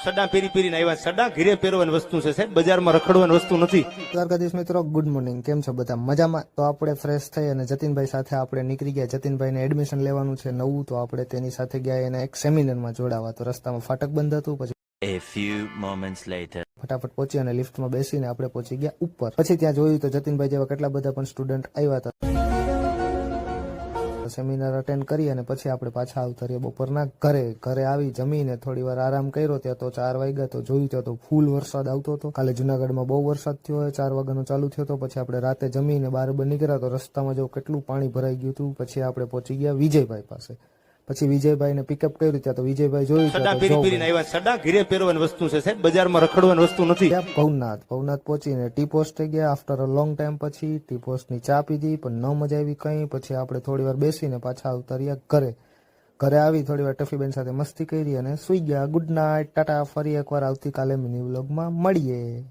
સડા પેરી પેરીને આવ્યા. સડા ઘીરે પહેરવાની વસ્તુ છે સાહેબ, બજારમાં રખડવાની વસ્તુ નથી. દ્વારકાધીશ મિત્રો, ગુડ મોર્નિંગ. કેમ છો બધા? મજામાં? તો આપણે ફ્રેશ થઈ અને જતીનભાઈ સાથે આપણે નીકળી ગયા. જતીનભાઈને એડમિશન લેવાનું છે નવું, તો આપણે તેની સાથે ગયા એને એક સેમિનારમાં જોડાવા. તો રસ્તામાં ફાટક બંધ હતું, પછી A few moments later. ફટાફટ પહોંચી અને લિફ્ટમાં બેસીને આપણે પહોંચી ગયા ઉપર. પછી ત્યાં જોયું તો જતીનભાઈ જેવા કેટલા બધા પણ સ્ટુડન્ટ આવ્યા હતા. સેમિનાર અટેન્ડ કરી અને પછી આપણે પાછા આવતા રહ્યા બપોરના ઘરે. ઘરે આવી જમીને થોડી વાર આરામ કર્યો. ત્યાં તો 4 વાગ્યા. તો જોયું ત્યાં તો ફૂલ વરસાદ આવતો હતો. કાલે જુનાગઢમાં બહુ વરસાદ થયો હોય. 4 વાગ્યાનો ચાલુ થયો હતો. પછી આપણે રાતે જમીને બહાર નીકળ્યા તો રસ્તામાં જો કેટલું પાણી ભરાઈ ગયું હતું. પછી આપણે પહોંચી ગયા વિજયભાઈ પાસે. પછી વિજયભાઈને પિકઅપ કર્યું. ત્યાં તો વિજયભાઈ જોયું સડા પેરી પેરીને આવ્યા. સડા ઘીરે પહેરવાની વસ્તુ છે સાહેબ, બજારમાં રખડવાની વસ્તુ નથી. ભવનાથ પહોંચીને ટી પોસ્ટે ગયા. આફ્ટર અ લોંગ ટાઈમ પછી ટી પોસ્ટની ચા પીધી, પણ ન મજા આવી કઈ. પછી આપણે થોડી વાર બેસીને પાછા આવતા રહ્યા ઘરે. ઘરે આવી થોડી વાર ટફીબેન સાથે મસ્તી કરી અને સુઈ ગયા. Good night, Tata. ફરી એકવાર આવતીકાલે મિની વ્લોગમાં મળીએ.